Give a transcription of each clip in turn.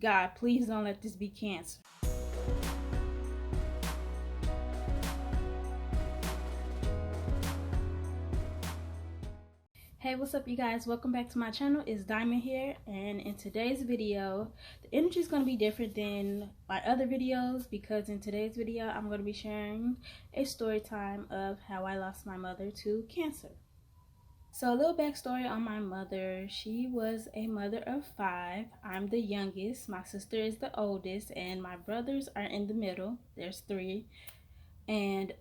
God, please don't let this be cancer. Hey, what's up you guys? Welcome back to my channel. It's Diamond here, and in today's video, the energy is going to be different than my other videos because in today's video, I'm going to be sharing a story time of how I lost my mother to cancer. So a little backstory on my mother. She was a mother of 5. I'm the youngest. My sister is the oldest, and my brothers are in the middle. There's 3. And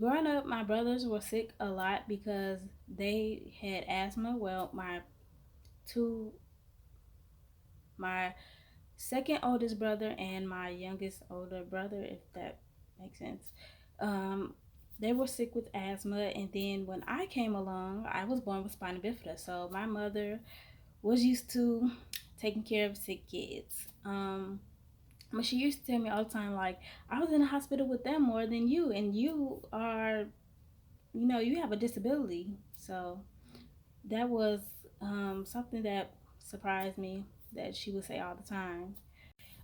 growing up, my brothers were sick a lot because they had asthma. Well, my second oldest brother and my youngest older brother, if that makes sense, they were sick with asthma. And then when I came along, I was born with spina bifida. So my mother was used to taking care of sick kids. But she used to tell me all the time, like, I was in the hospital with them more than you, and you are, you have a disability. So that was something that surprised me that she would say all the time.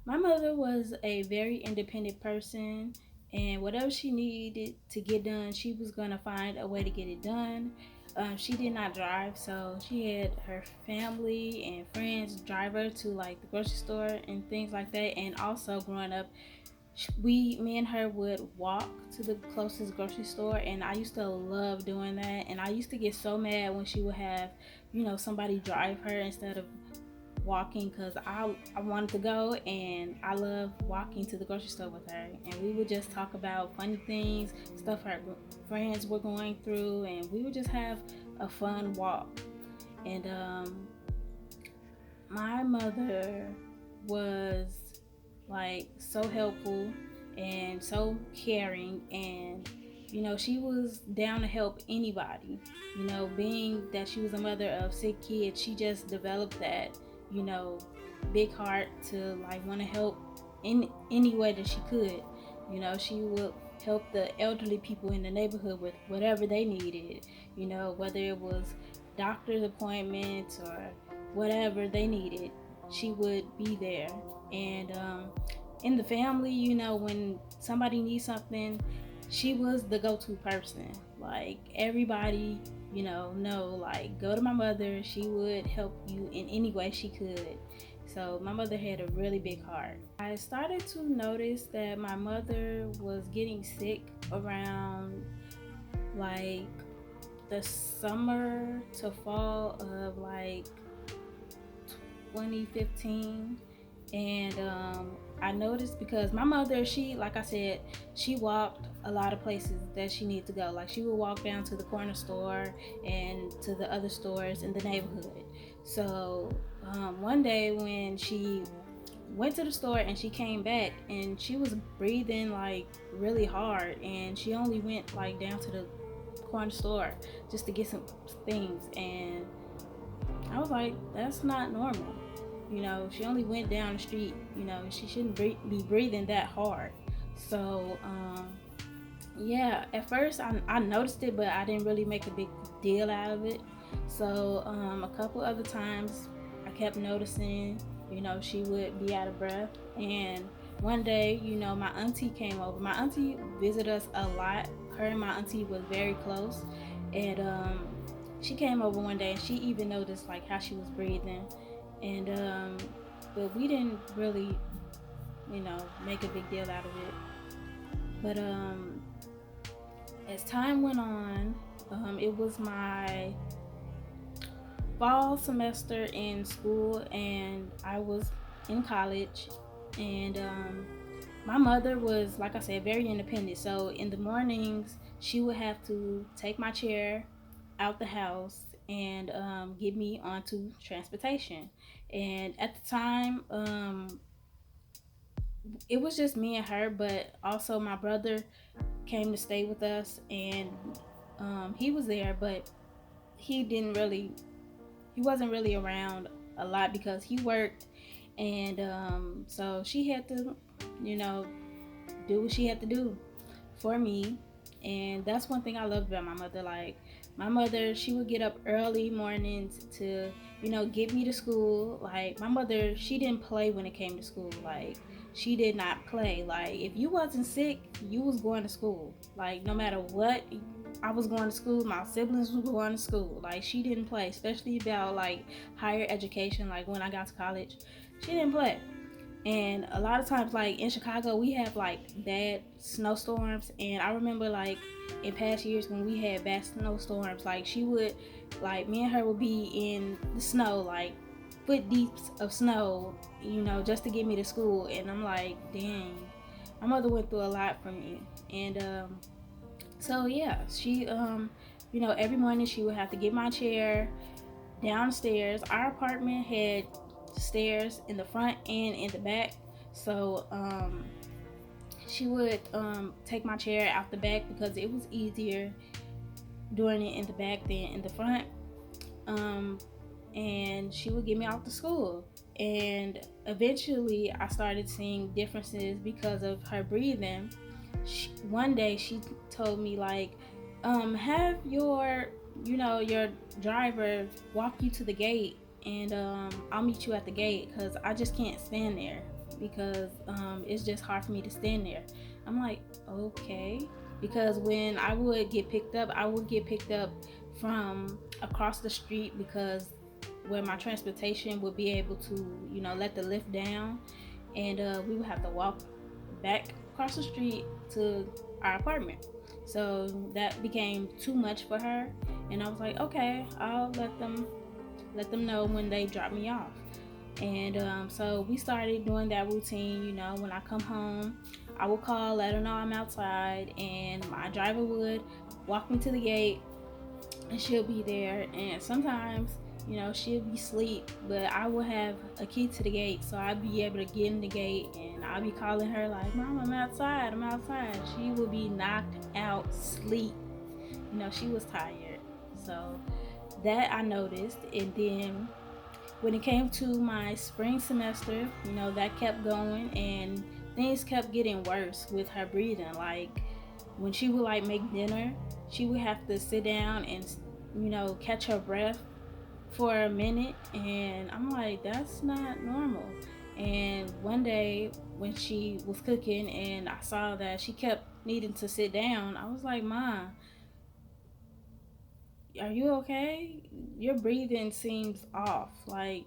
My mother was a very independent person, and whatever she needed to get done, she was going to find a way to get it done. She did not drive, so she had her family and friends drive her to like the grocery store and things like that. And also growing up, me and her would walk to the closest grocery store, and I used to love doing that. And I used to get so mad when she would have, somebody drive her instead of walking, because I wanted to go, and I love walking to the grocery store with her, and we would just talk about funny things, stuff her friends were going through, and we would just have a fun walk. And my mother was like so helpful and so caring, and she was down to help anybody. Being that she was a mother of sick kids, she just developed that you know big heart to like want to help in any way that she could. She would help the elderly people in the neighborhood with whatever they needed, whether it was doctor's appointments or whatever they needed, she would be there. And in the family, when somebody needs something, she was the go-to person. Like everybody, like go to my mother. She would help you in any way she could. So my mother had a really big heart. I started to notice that my mother was getting sick around like the summer to fall of like 2015. And I noticed because my mother, she, like I said, she walked a lot of places that she needed to go. Like she would walk down to the corner store and to the other stores in the neighborhood. So one day when she went to the store and she came back, and she was breathing like really hard, and she only went like down to the corner store just to get some things. And I was like, that's not normal. She only went down the street. She shouldn't be breathing that hard. So, yeah, at first I noticed it, but I didn't really make a big deal out of it. So, a couple other times I kept noticing, she would be out of breath. And one day, my auntie came over. My auntie visited us a lot. Her and my auntie was very close. And, she came over one day, and she even noticed like how she was breathing. And but we didn't really make a big deal out of it. But as time went on, it was my fall semester in school, and I was in college. And my mother was, like I said, very independent. So in the mornings she would have to take my chair out the house and get me onto transportation. And at the time, it was just me and her, but also my brother came to stay with us, and he was there, but he wasn't really around a lot because he worked. And so she had to, you know, do what she had to do for me. And that's one thing I loved about my mother. Like my mother, she would get up early mornings to get me to school. Like my mother, she didn't play when it came to school. Like she did not play. Like if you wasn't sick, you was going to school. Like no matter what, I was going to school. My siblings was going to school. Like she didn't play, especially about like higher education. Like when I got to college, she didn't play. And a lot of times, like in Chicago, we have like bad snowstorms. And I remember like in past years when we had bad snowstorms, like she would, like me and her would be in the snow, like foot deep of snow, just to get me to school. And I'm like, dang, my mother went through a lot for me. And so yeah, she every morning she would have to get my chair downstairs. Our apartment had stairs in the front and in the back. So she would take my chair out the back because it was easier doing it in the back than in the front. Um, and she would get me off to school. And eventually, I started seeing differences because of her breathing. One day, she told me like, have your driver walk you to the gate, and I'll meet you at the gate because I just can't stand there because it's just hard for me to stand there. I'm like, okay, because when I would get picked up from across the street because where my transportation would be able to, let the lift down, and we would have to walk back across the street to our apartment. So that became too much for her, and I was like, okay, I'll let them know when they drop me off. And so we started doing that routine. When I come home, I would call, let her know I'm outside, and my driver would walk me to the gate, and she'll be there. And sometimes, she'll be asleep, but I will have a key to the gate, so I'll be able to get in the gate, and I'll be calling her like, "Mom, I'm outside. I'm outside." She will be knocked out, sleep. She was tired. So that I noticed, and then when it came to my spring semester, that kept going, and things kept getting worse with her breathing. Like when she would like make dinner, she would have to sit down and catch her breath for a minute, and I'm like, that's not normal. And one day when she was cooking and I saw that she kept needing to sit down, I was like, "Ma, are you okay? Your breathing seems off. Like,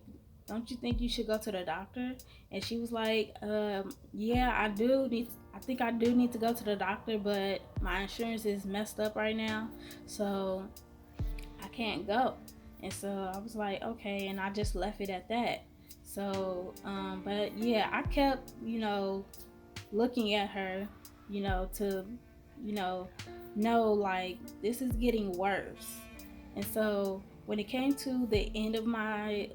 don't you think you should go to the doctor?" And she was like, "Yeah, I think I do need to go to the doctor, but my insurance is messed up right now, so I can't go." And so I was like, "Okay," and I just left it at that. So, but yeah, I kept, looking at her, to, you know, like this is getting worse. And so when it came to the end of my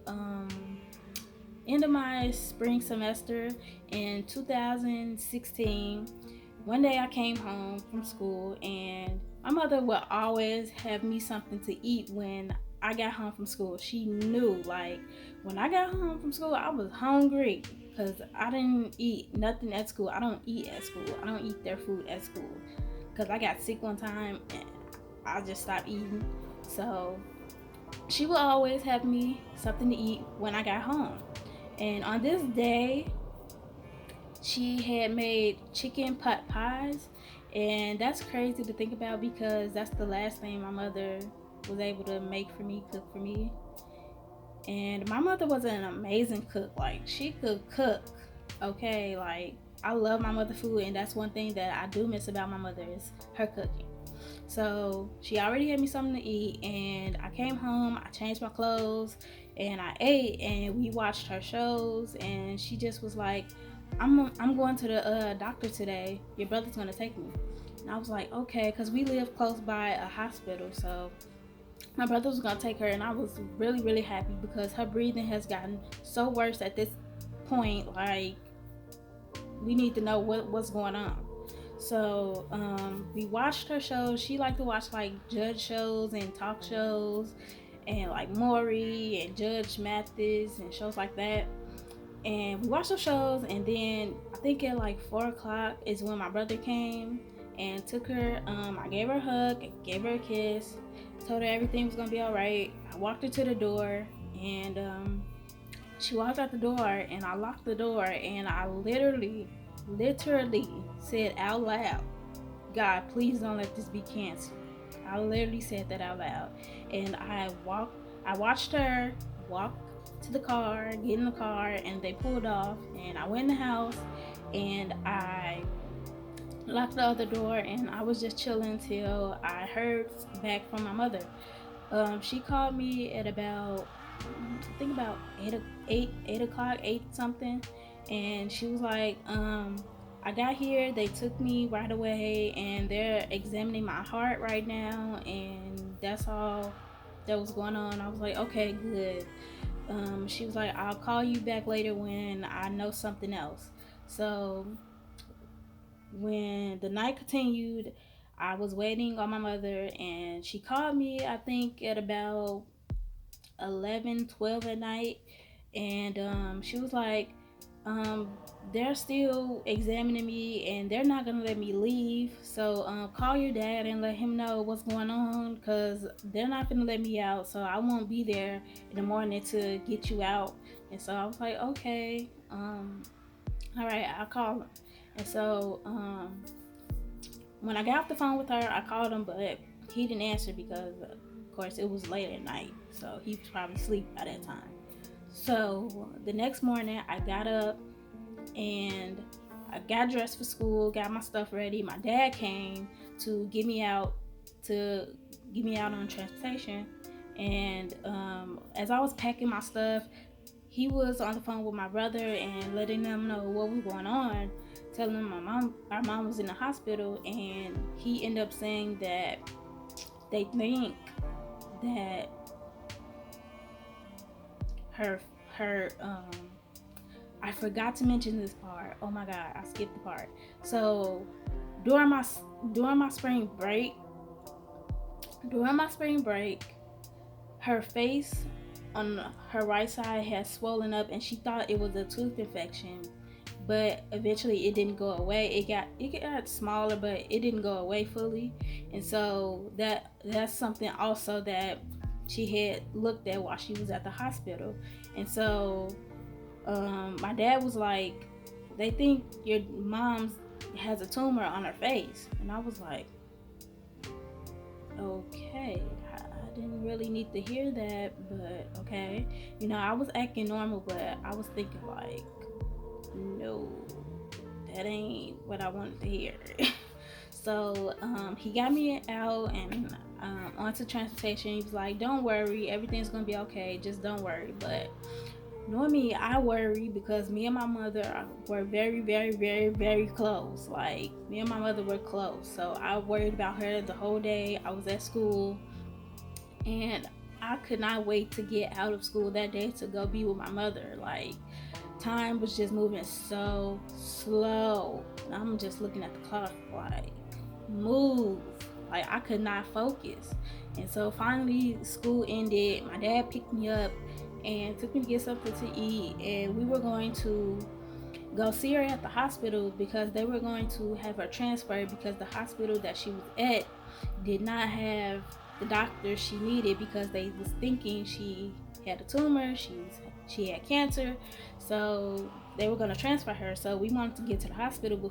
spring semester in 2016, one day I came home from school, and my mother would always have me something to eat when I got home from school. She knew, like, when I got home from school, I was hungry because I didn't eat nothing at school. I don't eat at school. I don't eat their food at school because I got sick one time and I just stopped eating. So she would always have me something to eat when I got home. And on this day, she had made chicken pot pies, and that's crazy to think about because that's the last thing my mother was able to make for me, cook for me. And my mother was an amazing cook. Like, she could cook, okay? Like, I love my mother food, and that's one thing that I do miss about my mother is her cooking. So she already had me something to eat, and I came home, I changed my clothes, and I ate, and we watched her shows, and she just was like, I'm going to the doctor today. Your brother's gonna take me." And I was like, "Okay," because we live close by a hospital, so my brother was gonna take her, and I was really, really happy because her breathing has gotten so worse at this point. Like, we need to know what's going on. So we watched her shows. She liked to watch like judge shows and talk shows, and like Maury and Judge Mathis and shows like that. And we watched those shows, and then I think at like 4 o'clock is when my brother came and took her. I gave her a hug, gave her a kiss, told her everything was gonna be all right. I walked her to the door, And she walked out the door, and I locked the door, and I literally said out loud, God, please don't let this be cancer. I literally said that out loud. And I watched her walk to the car, get in the car, and they pulled off. And I went in the house, and I locked the other door, and I was just chilling till I heard back from my mother. She called me at about, I think about 8 o'clock, 8 something, and she was like, I got here, they took me right away, and they're examining my heart right now, and that's all that was going on. I was like, okay, good. She was like, I'll call you back later when I know something else. So when the night continued, I was waiting on my mother, and she called me, I think, at about 11, 12 at night. And she was like, um, they're still examining me, and they're not going to let me leave. So call your dad and let him know what's going on, because they're not going to let me out. So I won't be there in the morning to get you out. And so I was like, okay, all right, I'll call him. And so when I got off the phone with her, I called him, but he didn't answer because, of course, it was late at night. So he was probably asleep by that time. So the next morning, I got up and I got dressed for school, got my stuff ready. My dad came to get me out on transportation. And as I was packing my stuff, he was on the phone with my brother and letting them know what was going on, telling them our mom was in the hospital, and he ended up saying that they think that her I forgot to mention this part. Oh my god, I skipped the part. So during my during my spring break, during my spring break, her face on her right side had swollen up, and she thought it was a tooth infection, but eventually it didn't go away. It got smaller, but it didn't go away fully. And so that's something also that she had looked at while she was at the hospital. And so my dad was like, they think your mom has a tumor on her face. And I was like, okay, I didn't really need to hear that, but okay. I was acting normal, but I was thinking like, no, that ain't what I wanted to hear. So he got me out and onto transportation. He was like, don't worry, everything's gonna be okay, just don't worry. But knowing me, I worry because me and my mother were very, very, very, very close. Like, me and my mother were close. So I worried about her the whole day. I was at school, and I could not wait to get out of school that day to go be with my mother. Like, time was just moving so slow. And I'm just looking at the clock like, move. Like, I could not focus. And so finally school ended. My dad picked me up and took me to get something to eat, and we were going to go see her at the hospital because they were going to have her transferred because the hospital that she was at did not have the doctor she needed because they was thinking she had a tumor, she had cancer. So they were going to transfer her. So we wanted to get to the hospital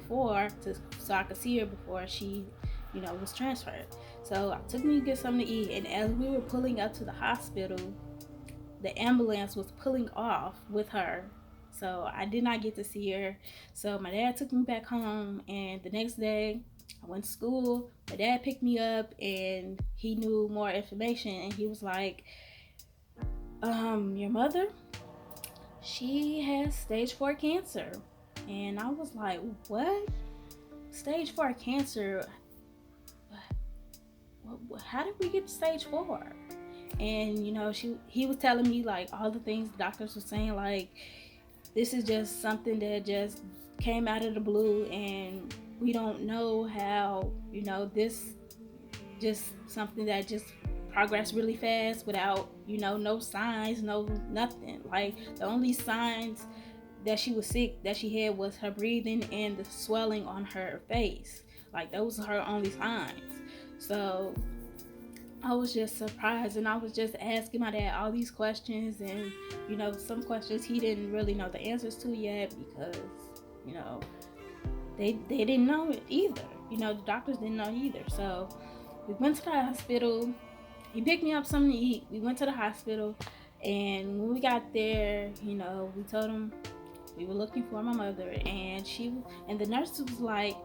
so I could see her before she was transferred. So I took me to get something to eat, and as we were pulling up to the hospital, the ambulance was pulling off with her. So I did not get to see her. So my dad took me back home, and the next day I went to school. My dad picked me up, and he knew more information, and he was like, your mother, she has stage 4 cancer. And I was like, what? Stage 4 cancer? How did we get to stage 4? And he was telling me like all the things the doctors were saying, like, this is just something that just came out of the blue, and we don't know how this just something that just progressed really fast without no signs, no nothing. Like, the only signs that she was sick that she had was her breathing and the swelling on her face. Like, those were her only signs. So I was just surprised, and I was just asking my dad all these questions, and some questions he didn't really know the answers to yet because you know they didn't know it either. The doctors didn't know either. So we went to the hospital. He picked me up something to eat. We went to the hospital, and when we got there, we told him we were looking for my mother, and the nurse was like,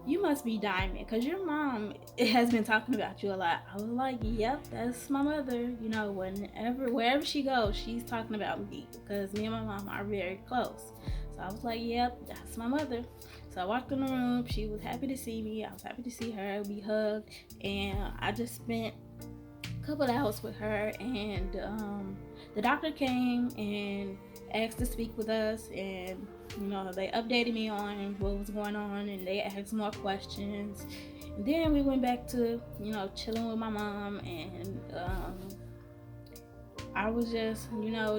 "You must be Diamond, because your mom has been talking about you a lot." I was like, "Yep, that's my mother. Wherever she goes, she's talking about me because me and my mom are very close." So I was like, "Yep, that's my mother." So I walked in the room. She was happy to see me. I was happy to see her. We hugged, and I just spent couple of hours with her, and the doctor came and asked to speak with us, and they updated me on what was going on, and they asked more questions, and then we went back to chilling with my mom, and I was just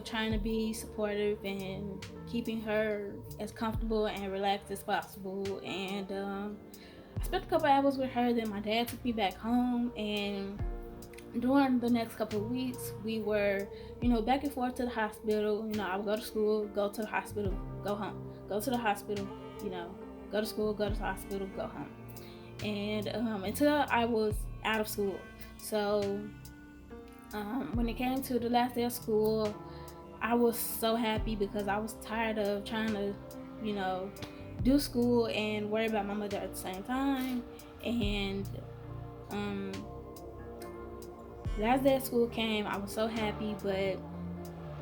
trying to be supportive and keeping her as comfortable and relaxed as possible, and I spent a couple hours with her. Then my dad took me back home, and during the next couple of weeks, we were, back and forth to the hospital. I would go to school, go to the hospital, go home, go to the hospital, go to school, go to the hospital, go home. And until I was out of school. So when it came to the last day of school, I was so happy because I was tired of trying to, do school and worry about my mother at the same time. And last day of school came. I was so happy, but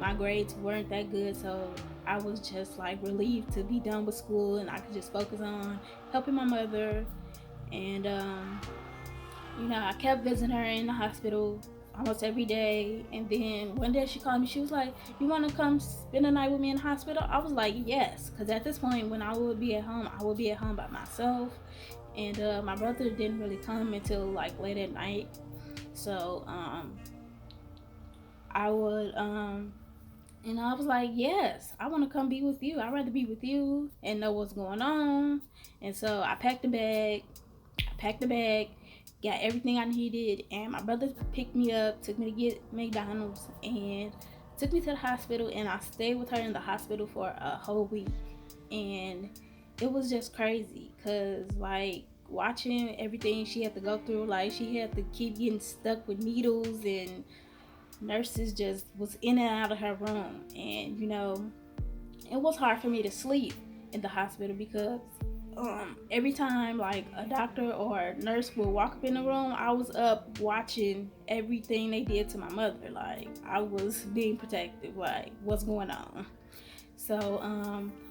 my grades weren't that good, so I was just like relieved to be done with school and I could just focus on helping my mother. And I kept visiting her in the hospital almost every day. And then one day she called me. She was like, "You want to come spend the night with me in the hospital?" I was like, "Yes," because at this point, when I would be at home, I would be at home by myself. And my brother didn't really come until like late at night. So I would I was like, "Yes, I want to come be with you. I'd rather be with you and know what's going on." And so I packed the bag, got everything I needed, and my brother picked me up, took me to get McDonald's, and took me to the hospital, and I stayed with her in the hospital for a whole week. And it was just crazy because like watching everything she had to go through, like she had to keep getting stuck with needles, and nurses just was in and out of her room. And it was hard for me to sleep in the hospital because every time like a doctor or a nurse would walk up in the room, I was up watching everything they did to my mother. Like I was being protective, like what's going on. So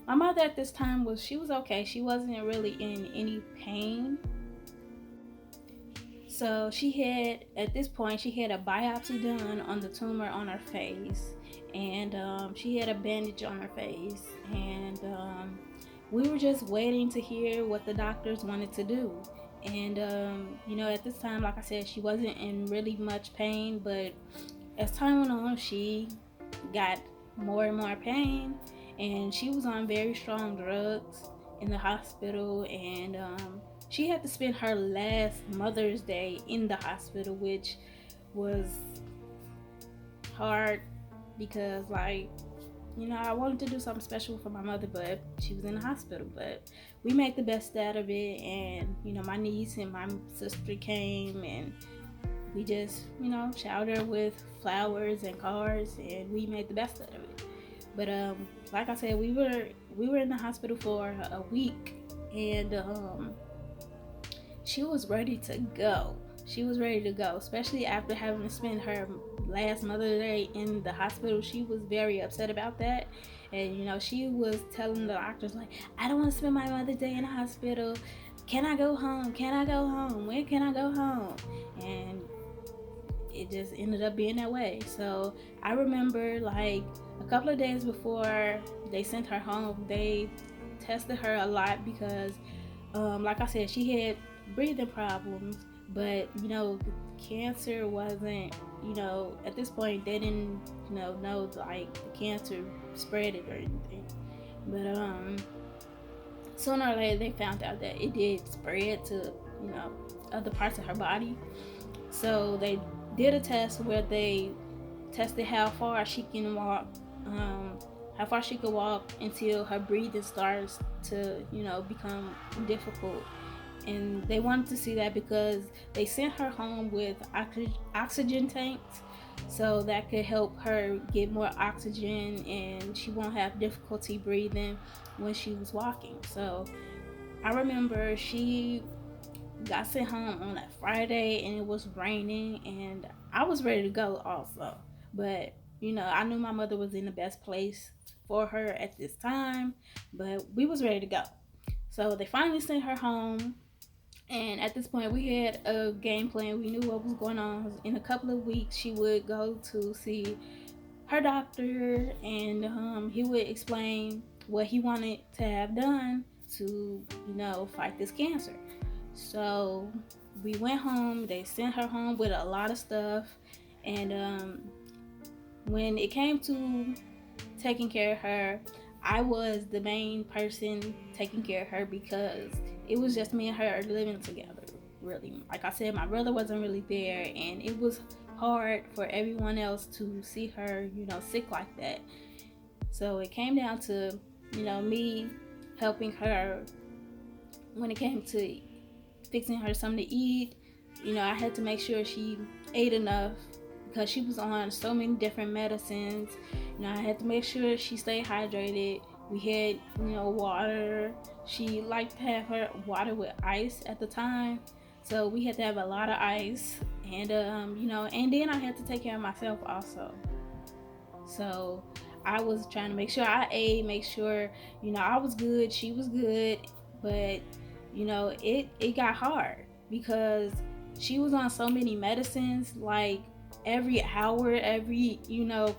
my mother at this time she was okay. She wasn't really in any pain. So at this point, she had a biopsy done on the tumor on her face, and she had a bandage on her face, and we were just waiting to hear what the doctors wanted to do. And at this time, like I said, she wasn't in really much pain, but as time went on, she got more and more pain, and she was on very strong drugs in the hospital. And she had to spend her last Mother's Day in the hospital, which was hard because like I wanted to do something special for my mother, but she was in the hospital. But we made the best out of it, and my niece and my sister came, and we just showered her with flowers and cards, and we made the best out of it. But like I said, we were in the hospital for a week, and she was ready to go. She was ready to go, especially after having to spend her last Mother's Day in the hospital. She was very upset about that. And, she was telling the doctors, like, "I don't want to spend my Mother's Day in the hospital. Can I go home? Can I go home? When can I go home?" And it just ended up being that way. So I remember, like, a couple of days before they sent her home, they tested her a lot because, like I said, she had breathing problems, but the cancer wasn't, at this point they didn't know like the cancer spread it or anything. But sooner or later they found out that it did spread to other parts of her body. So they did a test where they tested how far she can walk, um, how far she could walk until her breathing starts to, become difficult. And they wanted to see that because they sent her home with oxygen tanks, so that could help her get more oxygen and she won't have difficulty breathing when she was walking. So I remember she got sent home on that Friday and it was raining and I was ready to go also. But, I knew my mother was in the best place for her at this time, but we was ready to go. So they finally sent her home, and at this point we had a game plan. We knew what was going on. In a couple of weeks she would go to see her doctor, and he would explain what he wanted to have done to, fight this cancer. So we went home. They sent her home with a lot of stuff. And when it came to taking care of her, I was the main person taking care of her because it was just me and her living together, really. Like I said, my brother wasn't really there, and it was hard for everyone else to see her, sick like that. So it came down to, me helping her when it came to fixing her something to eat. I had to make sure she ate enough because she was on so many different medicines. I had to make sure she stayed hydrated. We had, water. She liked to have her water with ice at the time. So we had to have a lot of ice. And, and then I had to take care of myself also. So I was trying to make sure I ate, make sure, I was good, she was good. But, it got hard because she was on so many medicines. Like every hour, every,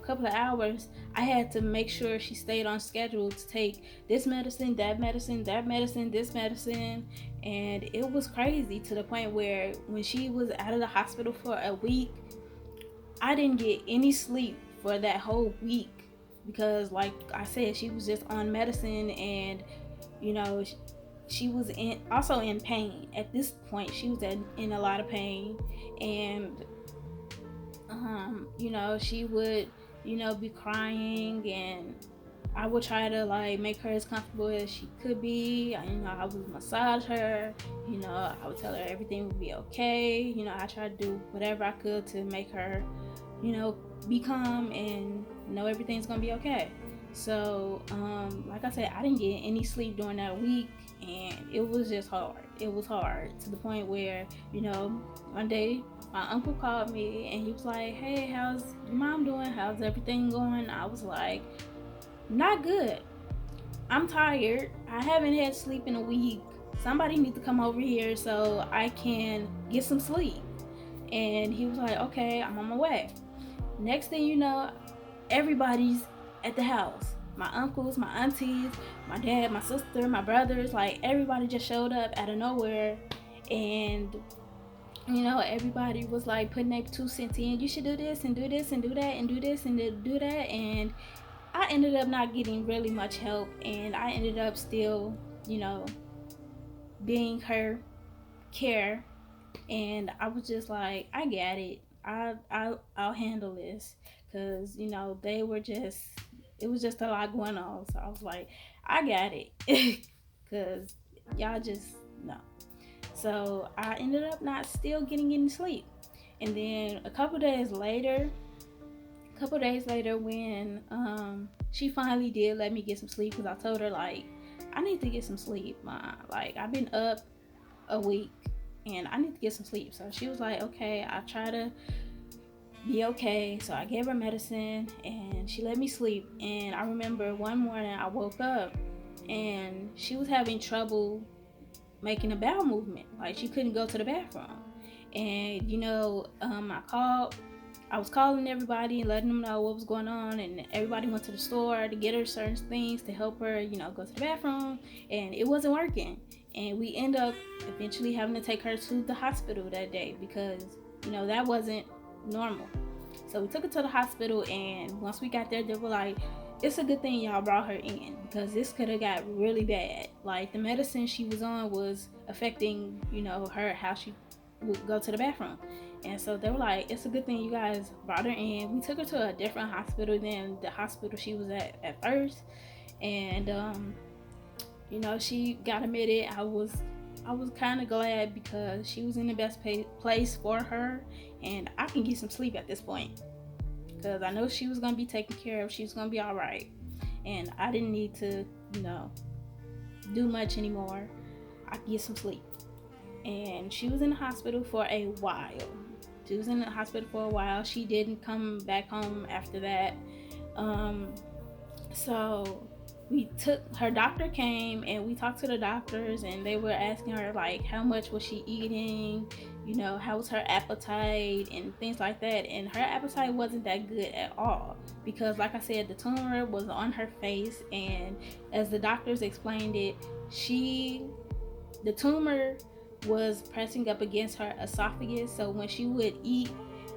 couple of hours, I had to make sure she stayed on schedule to take this medicine, that medicine, that medicine, this medicine. And it was crazy to the point where when she was out of the hospital for a week, I didn't get any sleep for that whole week because, like I said, she was just on medicine, and you know, she was also in pain. At this point, she was in a lot of pain, and she would, be crying, and I would try to like make her as comfortable as she could be. I would massage her. I would tell her everything would be okay. I tried to do whatever I could to make her, you know, be calm and know everything's gonna be okay. So, like I said, I didn't get any sleep during that week, and it was just hard. It was hard to the point where, one day my uncle called me and he was like, "Hey, how's your mom doing? How's everything going?" I was like, "Not good. I'm tired. I haven't had sleep in a week. Somebody needs to come over here so I can get some sleep." And he was like, "Okay, I'm on my way." Next thing you know, everybody's at the house. My uncles, my aunties, my dad, my sister, my brothers, like everybody just showed up out of nowhere. And everybody was like putting their 2 cents in. You should do this and do this and do that and do this and do that. And I ended up not getting really much help, and I ended up still, being her care. And I was just like, I got it. I'll handle this, because they were just, it was just a lot going on. So I was like, I got it, because y'all just no. So I ended up not still getting any sleep, and then a couple days later, when she finally did let me get some sleep, because I told her like, I need to get some sleep, Ma. Like I've been up a week and I need to get some sleep. So she was like, okay, I'll try to be okay. So I gave her medicine and she let me sleep. And I remember one morning I woke up and she was having trouble making a bowel movement. Like she couldn't go to the bathroom. And I was calling everybody and letting them know what was going on, and everybody went to the store to get her certain things to help her, go to the bathroom, and it wasn't working. And we end up eventually having to take her to the hospital that day because, that wasn't normal. So we took her to the hospital, and once we got there, they were like, it's a good thing y'all brought her in because this could have got really bad. Like the medicine she was on was affecting, her, how she would go to the bathroom. And so they were like, it's a good thing you guys brought her in. We took her to a different hospital than the hospital she was at first. And she got admitted. I was kind of glad because she was in the best place for her, and I can get some sleep at this point because I know she was gonna be taken care of. She was gonna be all right, and I didn't need to, do much anymore. I could get some sleep. And she was in the hospital for a while. She didn't come back home after that. So her doctor came and we talked to the doctors, and they were asking her like how much was she eating, how was her appetite and things like that. And her appetite wasn't that good at all because, like I said, the tumor was on her face, and as the doctors explained it, the tumor was pressing up against her esophagus, so when she would eat,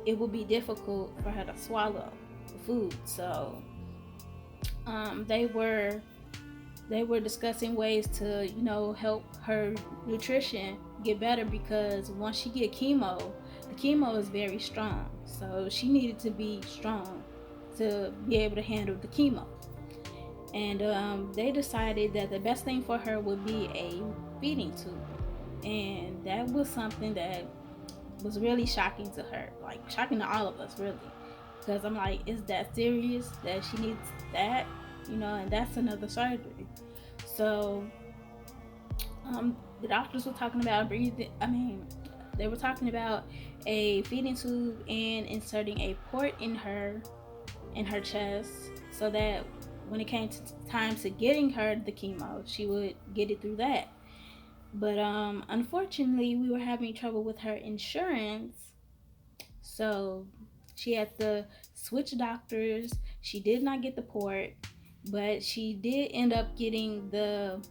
it would be difficult for her to swallow the food. So they were discussing ways to help her nutrition get better, because once she get chemo, the chemo is very strong, so she needed to be strong to be able to handle the chemo. And they decided that the best thing for her would be a feeding tube, and that was something that was really shocking to her, like shocking to all of us really, because I'm like, is that serious that she needs that? And that's another surgery. So the doctors were talking about they were talking about a feeding tube and inserting a port in her chest, so that when it came to time to getting her the chemo, she would get it through that. But unfortunately, we were having trouble with her insurance, so she had to switch doctors. She did not get the port, but she did end up getting the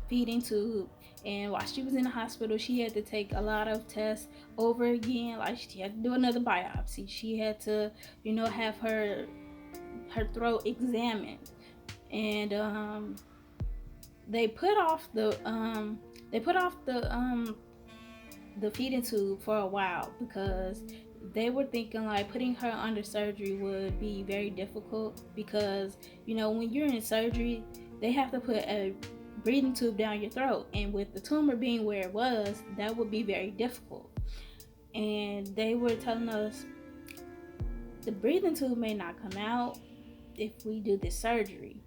feeding tube. And while she was in the hospital, she had to take a lot of tests over again. Like, she had to do another biopsy. She had to, have her throat examined. And they put off the feeding tube for a while because they were thinking like putting her under surgery would be very difficult, because when you're in surgery, they have to put a breathing tube down your throat, and with the tumor being where it was, that would be very difficult. And they were telling us the breathing tube may not come out if we do this surgery.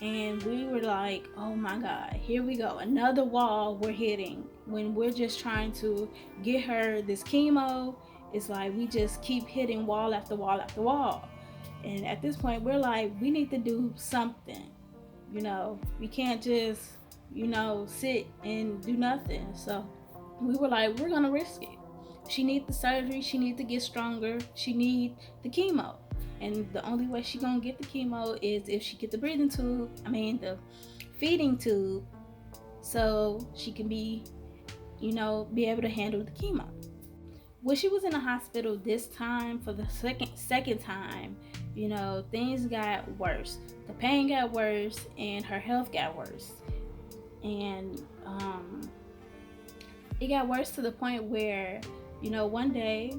And we were like, oh my God, here we go, another wall we're hitting when we're just trying to get her this chemo. It's like we just keep hitting wall after wall after wall. And at this point, we're like, we need to do something. We can't just, sit and do nothing. So we were like, we're gonna risk it. She needs the surgery, she needs to get stronger, she needs the chemo. And the only way she gonna get the chemo is if she get the the feeding tube, so she can be able to handle the chemo. When she was in the hospital this time for the second time, things got worse. The pain got worse and her health got worse. And it got worse to the point where, one day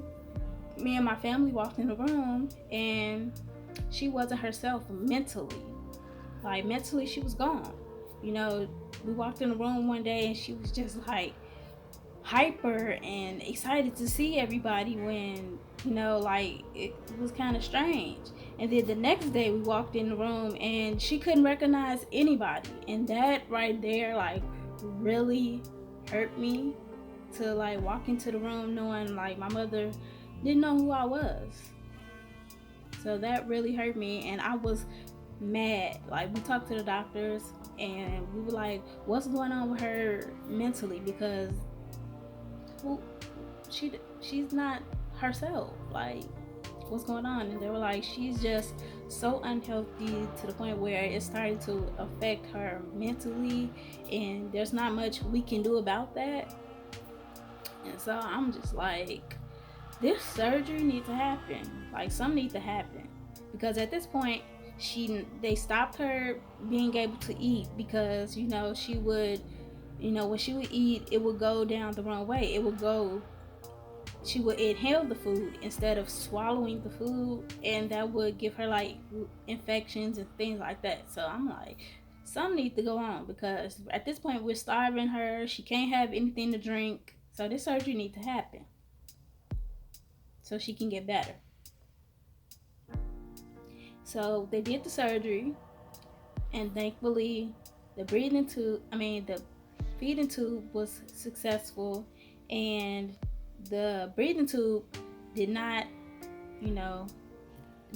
me and my family walked in the room and she wasn't herself mentally. Like, mentally, she was gone. We walked in the room one day and she was just like hyper and excited to see everybody when, it was kind of strange. And then the next day we walked in the room and she couldn't recognize anybody. And that right there, like, really hurt me, to like walk into the room knowing like my mother didn't know who I was. So that really hurt me, and I was mad. Like, we talked to the doctors and we were like, what's going on with her mentally, because she's not herself. Like, what's going on? And they were like, she's just so unhealthy to the point where it's starting to affect her mentally, and there's not much we can do about that. And so I'm just like, this surgery needs to happen. Like, something needs to happen, because at this point they stopped her being able to eat, because she would When she would eat, it would go down the wrong way. She would inhale the food instead of swallowing the food, and that would give her like infections and things like that. So I'm like, something needs to go on, because at this point we're starving her. She can't have anything to drink. So this surgery needs to happen so she can get better. So they did the surgery, and thankfully the feeding tube was successful, and the breathing tube did not, you know,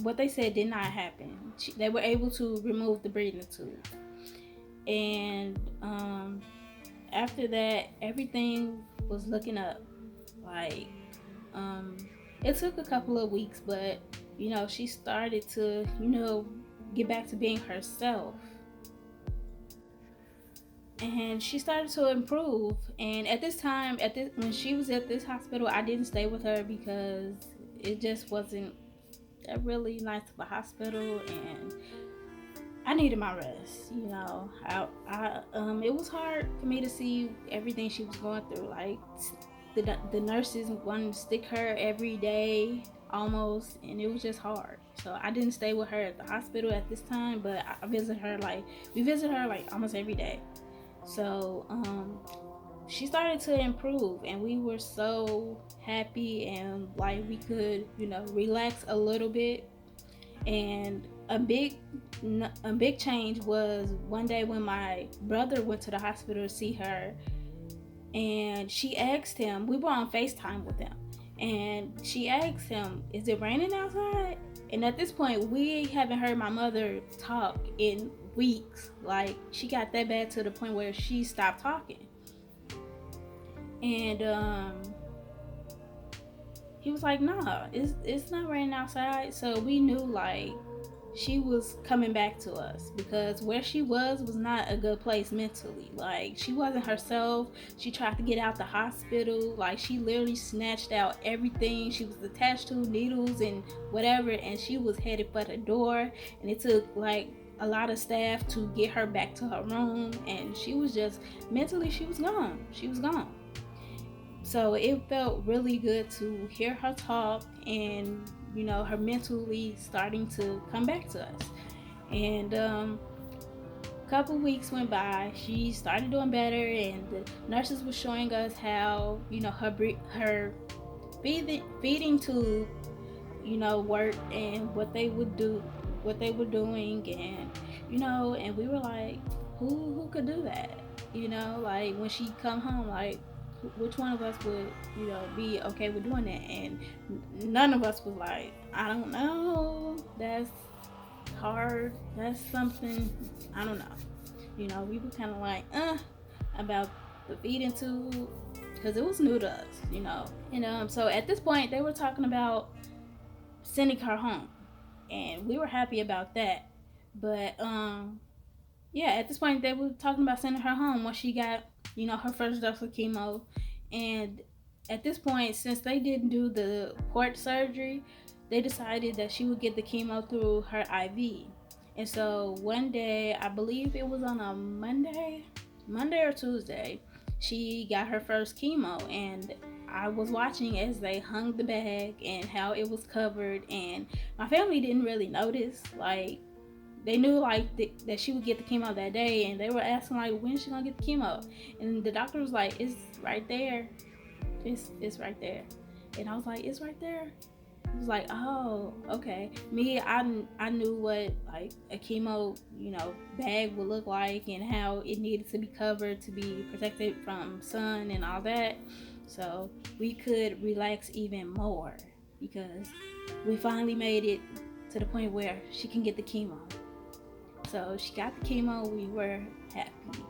what they said did not happen. They were able to remove the breathing tube, and after that, everything was looking up. Like, um, it took a couple of weeks, but she started to, get back to being herself, and she started to improve. And at this time, when she was at this hospital, I didn't stay with her because it just wasn't a really nice of a hospital, and I needed my rest. It was hard for me to see everything she was going through. Like, the nurses wanted to stick her every day almost, and it was just hard. So I didn't stay with her at the hospital at this time, but we visit her like almost every day. So she started to improve, and we were so happy, and like we could, relax a little bit. And a big change was one day when my brother went to the hospital to see her, and she asked him. We were on FaceTime with him, and she asked him, "Is it raining outside?" And at this point, we haven't heard my mother talk in weeks. Like, she got that bad to the point where she stopped talking. And he was like, "Nah, it's not raining outside." So we knew, like, she was coming back to us, because where she was not a good place mentally. Like, she wasn't herself. She tried to get out the hospital. Like, she literally snatched out everything she was attached to, needles and whatever, and she was headed for the door. And it took like a lot of staff to get her back to her room, and she was just mentally, she was gone. So it felt really good to hear her talk, and her mentally starting to come back to us. And a couple weeks went by. She started doing better, and the nurses were showing us how her feeding tube worked, and what they were doing. And we were like, who could do that? Like, when she come home, like, which one of us would be okay with doing that? And none of us was like, I don't know, that's hard, that's something, I don't know. We were kind of like about the feeding tube, because it was new to us. And so at this point they were talking about sending her home, and we were happy about that. But yeah, at this point they were talking about sending her home once she got her first dose of chemo. And at this point, since they didn't do the port surgery, they decided that she would get the chemo through her IV. And so one day, I believe it was on a Monday or Tuesday, she got her first chemo. And I was watching as they hung the bag and how it was covered, and my family didn't really notice. Like, they knew like that she would get the chemo that day, and they were asking like, when's she gonna get the chemo? And the doctor was like, it's right there, it's right there. And I was like, it's right there. It was like, oh, okay. I knew what like a chemo bag would look like, and how it needed to be covered to be protected from sun and all that, so we could relax even more, because we finally made it to the point where she can get the chemo. So she got the chemo, we were happy.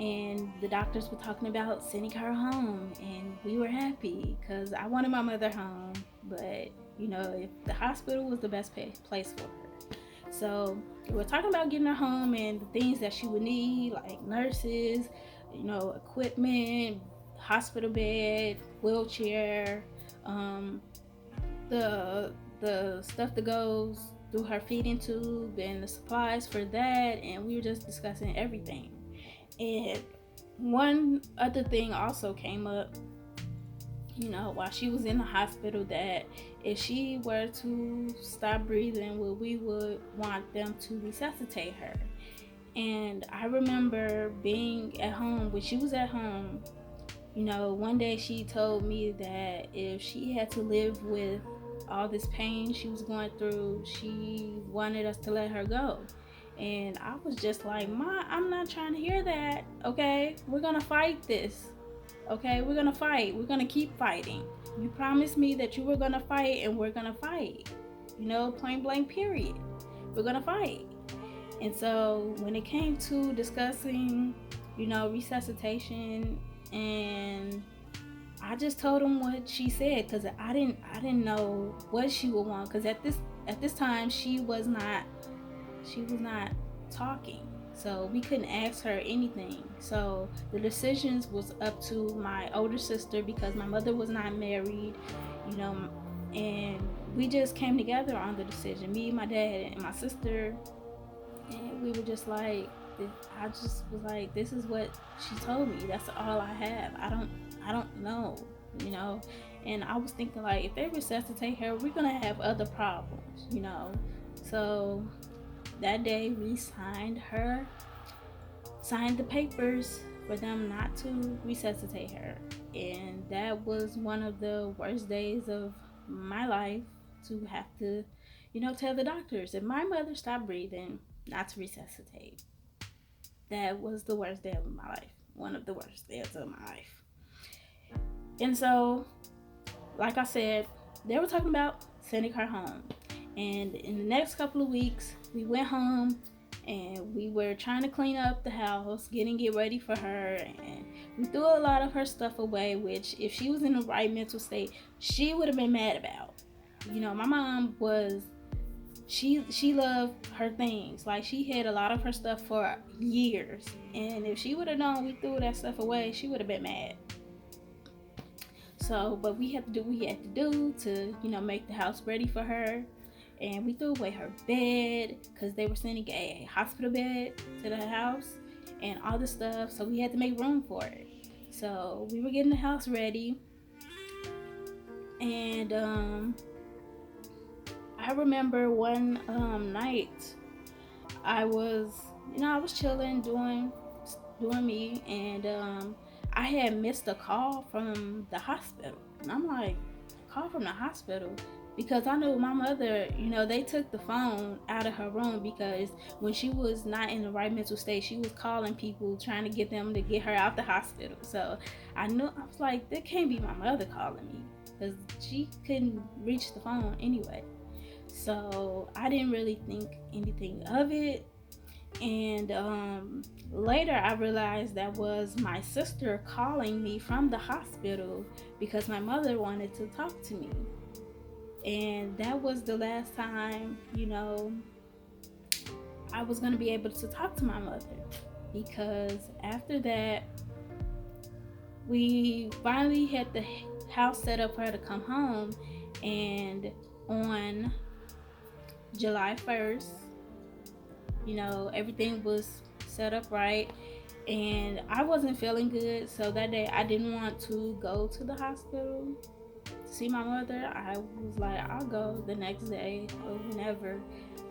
And the doctors were talking about sending her home, and we were happy because I wanted my mother home. But, if the hospital was the best place for her. So we were talking about getting her home and the things that she would need, like nurses, equipment, hospital bed, wheelchair, the stuff that goes through her feeding tube, and the supplies for that. And we were just discussing everything. And one other thing also came up, while she was in the hospital, that if she were to stop breathing, we would want them to resuscitate her. And I remember being at home, when she was at home, one day she told me that if she had to live with all this pain she was going through, she wanted us to let her go. And I was just like, Ma, I'm not trying to hear that. Okay, we're gonna fight this. Okay, we're gonna fight. We're gonna keep fighting. You promised me that you were gonna fight, and we're gonna fight. Point blank, period. We're gonna fight. And so when it came to discussing, resuscitation, and I just told him what she said, because I didn't know what she would want, because at this time she was not talking, so we couldn't ask her anything. So the decisions was up to my older sister, because my mother was not married, you know, and we just came together on the decision. Me, my dad, and my sister, and we were just like, I just was like, this is what she told me. That's all I have. I don't know, you know. And I was thinking, like, if they resuscitate her, we're gonna have other problems. So that day we signed the papers for them not to resuscitate her. And that was one of the worst days of my life, to have to, tell the doctors, if my mother stopped breathing, not to resuscitate. That was the worst day of my life. One of the worst days of my life. And so, like I said, they were talking about sending her home. And in the next couple of weeks, we went home and we were trying to clean up the house, getting it ready for her. And we threw a lot of her stuff away, which, if she was in the right mental state, she would have been mad about. My mom was, she loved her things. Like, she had a lot of her stuff for years. And if she would have known we threw that stuff away, she would have been mad. So, but we had to do what we had to do to, make the house ready for her. And we threw away her bed, because they were sending a hospital bed to the house and all this stuff. So we had to make room for it. So we were getting the house ready. And I remember one night, I was chilling, doing me, and I had missed a call from the hospital. And I'm like, call from the hospital? Because I knew my mother, they took the phone out of her room, because when she was not in the right mental state, she was calling people, trying to get them to get her out the hospital. So I was like, that can't be my mother calling me, because she couldn't reach the phone anyway. So I didn't really think anything of it. And later I realized that was my sister calling me from the hospital, because my mother wanted to talk to me. And that was the last time, I was going to be able to talk to my mother. Because after that, we finally had the house set up for her to come home. And on July 1st, everything was set up right. And I wasn't feeling good. So that day I didn't want to go to the hospital to see my mother. I was like, I'll go the next day or whenever.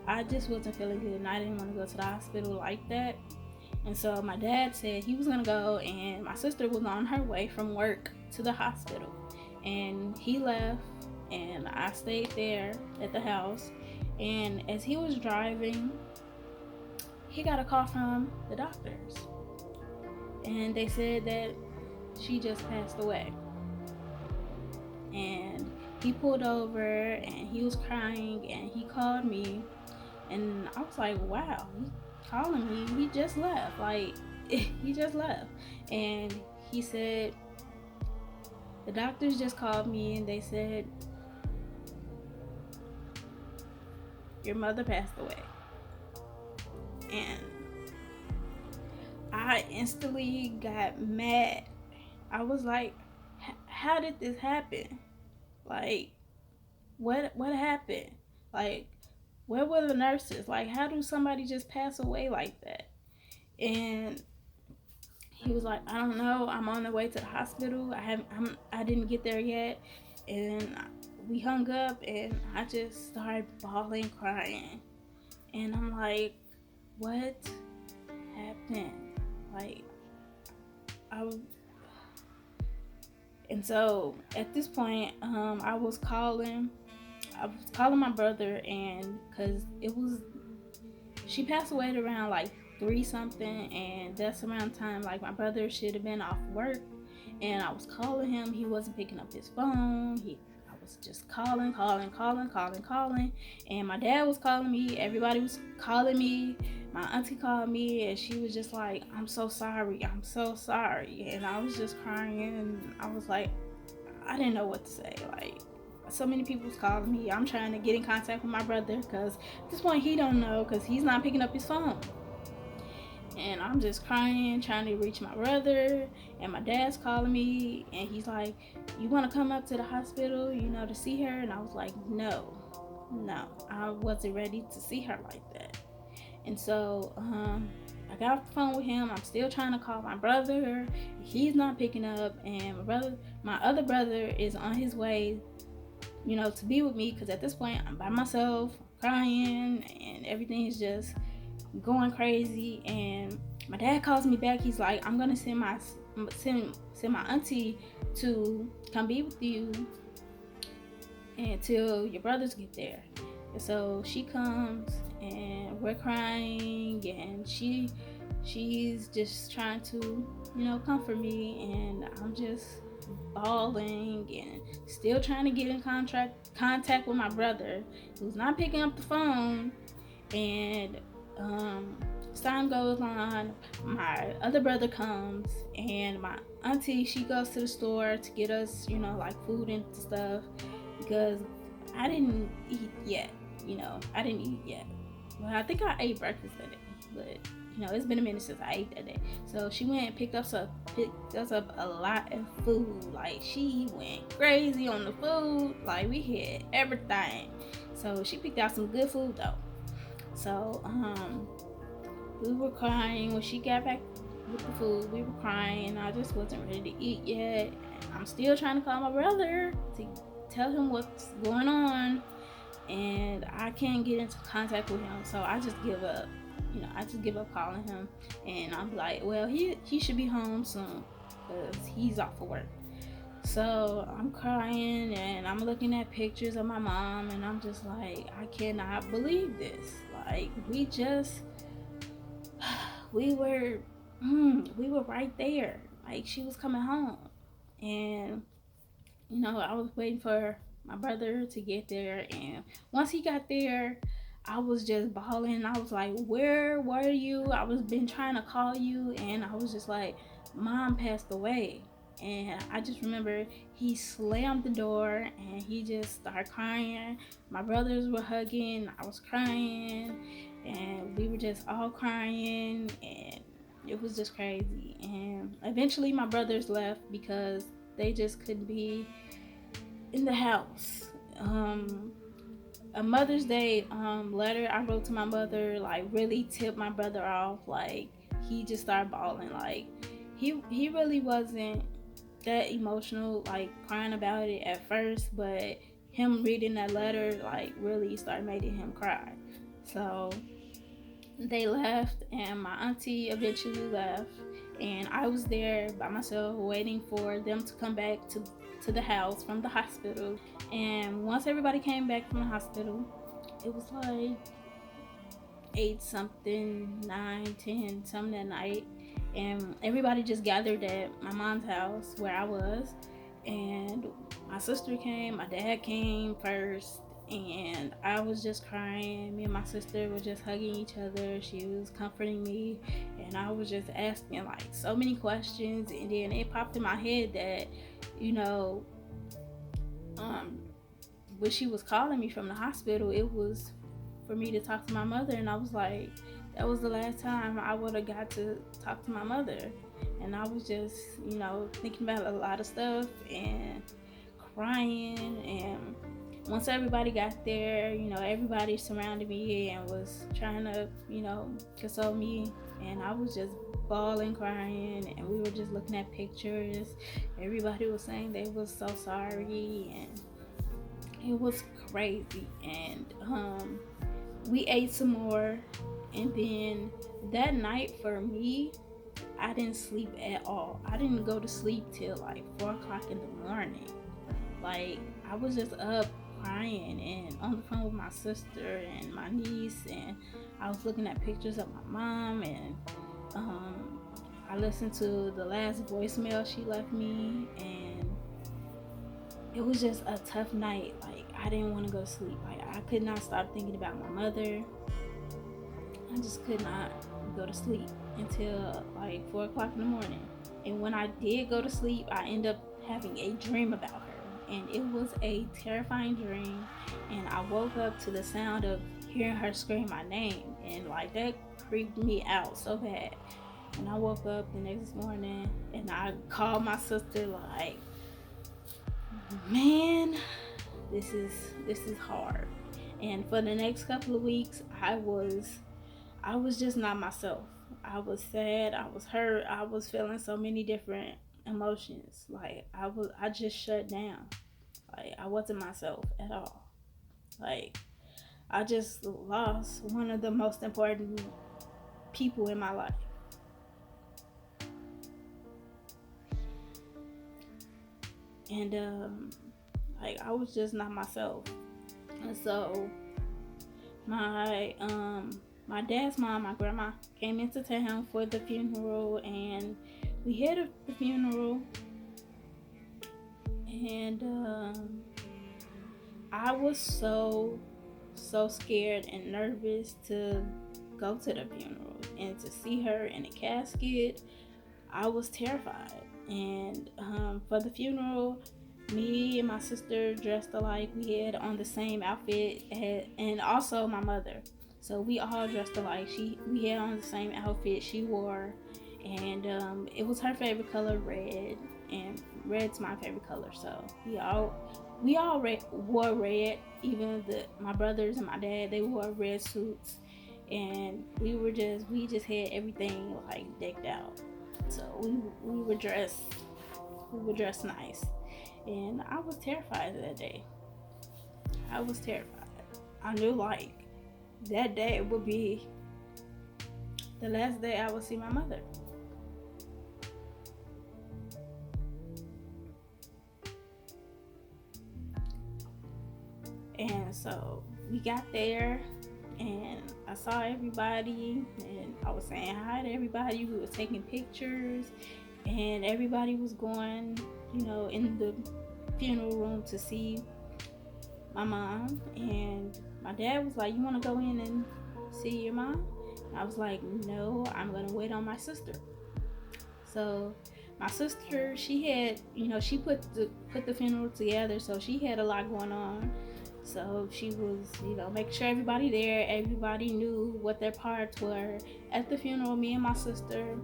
I just wasn't feeling good, and I didn't want to go to the hospital like that. And so my dad said he was going to go, and my sister was on her way from work to the hospital. And he left, and I stayed there at the house. And as he was driving, he got a call from the doctors. And they said that she just passed away. And he pulled over, and he was crying, and he called me. And I was like, wow, he's calling me. He just left. Like, he just left. And he said, the doctors just called me, and they said, your mother passed away. And I instantly got mad. I was like, how did this happen? Like, what happened? Like, where were the nurses? Like, how do somebody just pass away like that? And he was like, I don't know, I'm on the way to the hospital. I didn't get there yet. And we hung up, and I just started bawling, crying. And I'm like, what happened? Like, I and so at this point, I was calling my brother, and because she passed away at around like 3 something, and that's around time like my brother should have been off work. And I was calling him, he wasn't picking up his phone. I was just calling, and my dad was calling me. Everybody was calling me. My auntie called me, and she was just like, I'm so sorry, and I was just crying, and I was like, I didn't know what to say. Like, so many people's calling me. I'm trying to get in contact with my brother because at this point he don't know because he's not picking up his phone. And I'm just crying, trying to reach my brother. And my dad's calling me, and he's like, "You want to come up to the hospital, to see her?" And I was like, "No, I wasn't ready to see her like that." And so I got off the phone with him. I'm still trying to call my brother. He's not picking up, and my other brother, is on his way, to be with me because at this point I'm by myself, crying, and everything is just going crazy. And my dad calls me back. He's like, "I'm gonna send my auntie to come be with you until your brothers get there." And so she comes, and we're crying, and she's just trying to comfort me, and I'm just bawling and still trying to get in contact with my brother, who's not picking up the phone. And as time goes on, my other brother comes, and my auntie, she goes to the store to get us like food and stuff, because I didn't eat yet. I didn't eat yet. Well, I think I ate breakfast that day, but it's been a minute since I ate that day. So she went and picked us up a lot of food. Like, she went crazy on the food. Like, we had everything. So she picked out some good food though. So we were crying when she got back with the food. We were crying, and I just wasn't ready to eat yet. I'm still trying to call my brother to tell him what's going on, and I can't get into contact with him. So I just give up. I just give up calling him, and I'm like, well, he should be home soon because he's off of work. So I'm crying, and I'm looking at pictures of my mom, and I'm just like, I cannot believe this. Like, we were right there. Like, she was coming home, and I was waiting for my brother to get there, and once he got there, I was just bawling. I was like, "Where were you? I was been trying to call you," and I was just like, "Mom passed away." And I just remember he slammed the door, and he just started crying. My brothers were hugging, I was crying, and we were just all crying, and it was just crazy. And eventually my brothers left because they just couldn't be in the house. A Mother's Day letter I wrote to my mother, like, really tipped my brother off. Like, he just started bawling. Like, he really wasn't that emotional, like, crying about it at first, but him reading that letter, like, really started making him cry. So they left, and my auntie eventually left, and I was there by myself waiting for them to come back to the house from the hospital. And once everybody came back from the hospital, it was like 8 something, 9, 10 something that night, and everybody just gathered at my mom's house where I was. And my sister came, my dad came first, and I was just crying. Me and my sister were just hugging each other. She was comforting me, and I was just asking like so many questions. And then it popped in my head that, when she was calling me from the hospital, it was for me to talk to my mother. And I was like, that was the last time I would have got to talk to my mother. And I was just, thinking about a lot of stuff and crying. And once everybody got there, everybody surrounded me and was trying to, console me. and I was just bawling, crying, and we were just looking at pictures. Everybody was saying they was so sorry, and it was crazy. And we ate some more, and then that night for me, I didn't sleep at all. I didn't go to sleep till like 4 o'clock in the morning. Like, I was just up crying and on the phone with my sister and my niece, and I was looking at pictures of my mom, and um, I listened to the last voicemail she left me, and it was just a tough night. Like, I didn't want to go to sleep. Like, I could not stop thinking about my mother. I just could not go to sleep until like 4 o'clock in the morning. And when I did go to sleep, I ended up having a dream about her. And it was a terrifying dream. And I woke up to the sound of hearing her scream my name. And like that creeped me out so bad. And I woke up the next morning and I called my sister like, man, this is hard. And for the next couple of weeks, I was just not myself. I was sad, I was hurt, I was feeling so many different emotions. Like I just shut down. Like I wasn't myself at all. Like I just lost one of the most important people in my life. And like I was just not myself. And so my my dad's mom, my grandma, came into town for the funeral, and we had the funeral, and I was so scared and nervous to go to the funeral and to see her in a casket. I was terrified. And for the funeral, me and my sister dressed alike. We had on the same outfit, and also my mother. So we all dressed alike. We had on the same outfit she wore, and it was her favorite color, red, and red's my favorite color. So we all wore red. Even my brothers and my dad, they wore red suits, and we just had everything like decked out. So we were dressed nice, and I was terrified that day. I was terrified. I knew like that day would be the last day I would see my mother. And so we got there, and I saw everybody, and I was saying hi to everybody. We were taking pictures, and everybody was going, in the funeral room to see my mom. And my dad was like, "You want to go in and see your mom?" And I was like, "No, I'm gonna wait on my sister." So my sister, she had, she put the funeral together, so she had a lot going on. So she was, making sure everybody there, everybody knew what their parts were at the funeral. Me and my sister,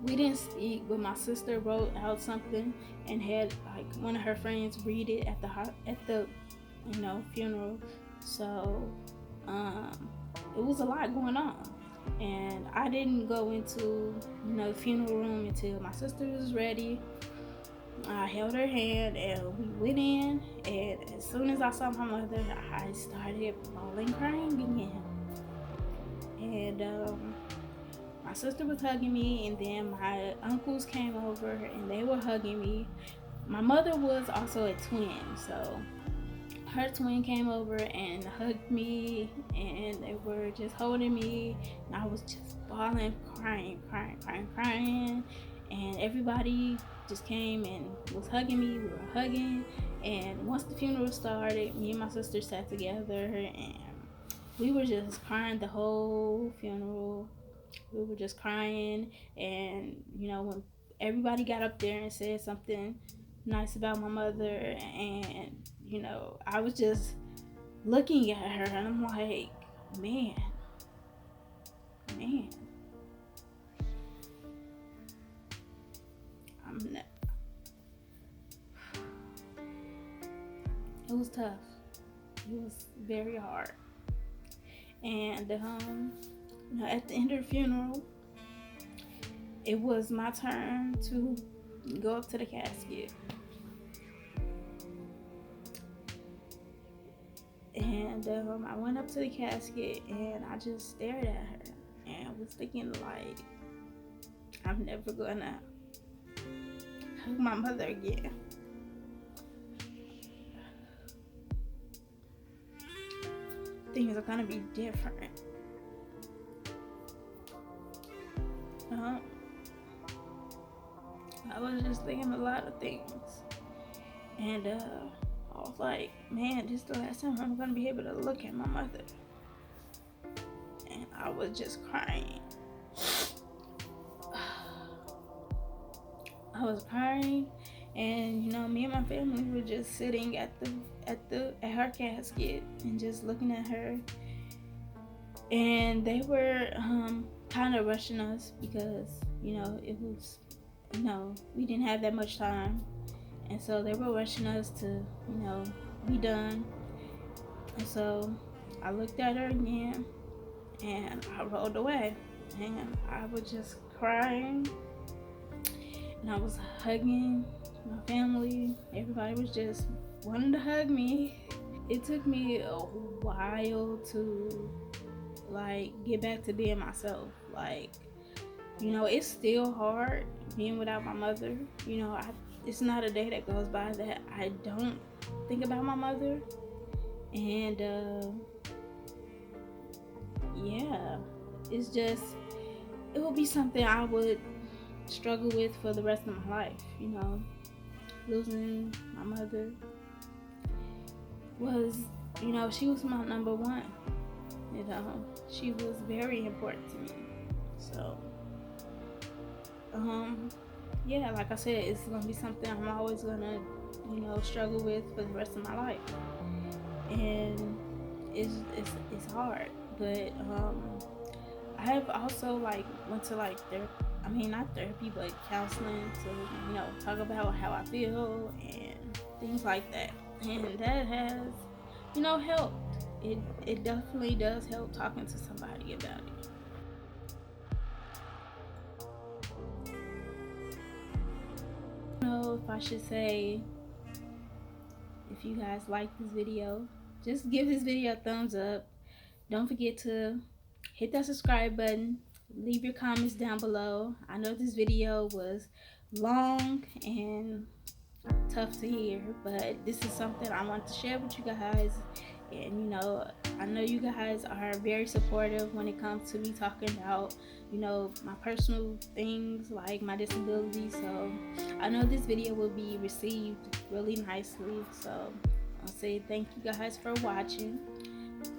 we didn't speak, but my sister wrote out something and had like one of her friends read it at the funeral. So it was a lot going on, and I didn't go into the funeral room until my sister was ready. I held her hand and we went in, and as soon as I saw my mother, I started bawling, crying again. And my sister was hugging me, and then my uncles came over and they were hugging me. My mother was also a twin, so her twin came over and hugged me, and they were just holding me, and I was just bawling, crying, crying, crying, crying. And everybody just came and was hugging me. We were hugging, and once the funeral started, me and my sister sat together, and we were just crying the whole funeral. We were just crying, and when everybody got up there and said something nice about my mother, and I was just looking at her, and I'm like, man, man, I'm not. It was tough. It was very hard. And at the end of the funeral, it was my turn to go up to the casket. And I went up to the casket and I just stared at her and was thinking, like, I'm never gonna hug my mother again. Things are gonna be different. Um, I was just thinking a lot of things. And I was like, man, this is the last time I'm gonna be able to look at my mother. And I was just crying. I was crying, and me and my family were just sitting at her casket and just looking at her. And they were kind of rushing us because it was we didn't have that much time, and so they were rushing us to be done. And so I looked at her again, and I rolled away, and I was just crying, and I was hugging my family. Everybody was just wanting to hug me. It took me a while to like get back to being myself. Like, it's still hard being without my mother. It's not a day that goes by that I don't think about my mother. And yeah, it's just, it will be something I would struggle with for the rest of my life. Losing my mother was, she was my number one. She was very important to me. So, yeah, like I said, it's gonna be something I'm always gonna, struggle with for the rest of my life. And it's hard, but I have also like went to like therapy. I mean, not therapy, but counseling to talk about how I feel and things like that, and that has helped. It definitely does help talking to somebody about it. I don't know if I should say, if you guys like this video, just give this video a thumbs up. Don't forget to hit that subscribe button. Leave your comments down below. I know this video was long and tough to hear, but this is something I want to share with you guys. And I know you guys are very supportive when it comes to me talking about my personal things like my disability. So I know this video will be received really nicely. So I'll say thank you guys for watching.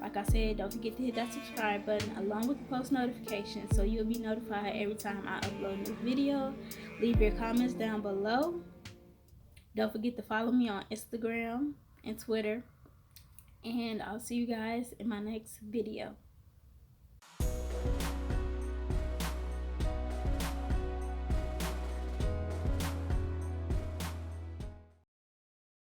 Like I said, don't forget to hit that subscribe button along with the post notification so you'll be notified every time I upload a new video. Leave your comments down below. Don't forget to follow me on Instagram and Twitter. And I'll see you guys in my next video.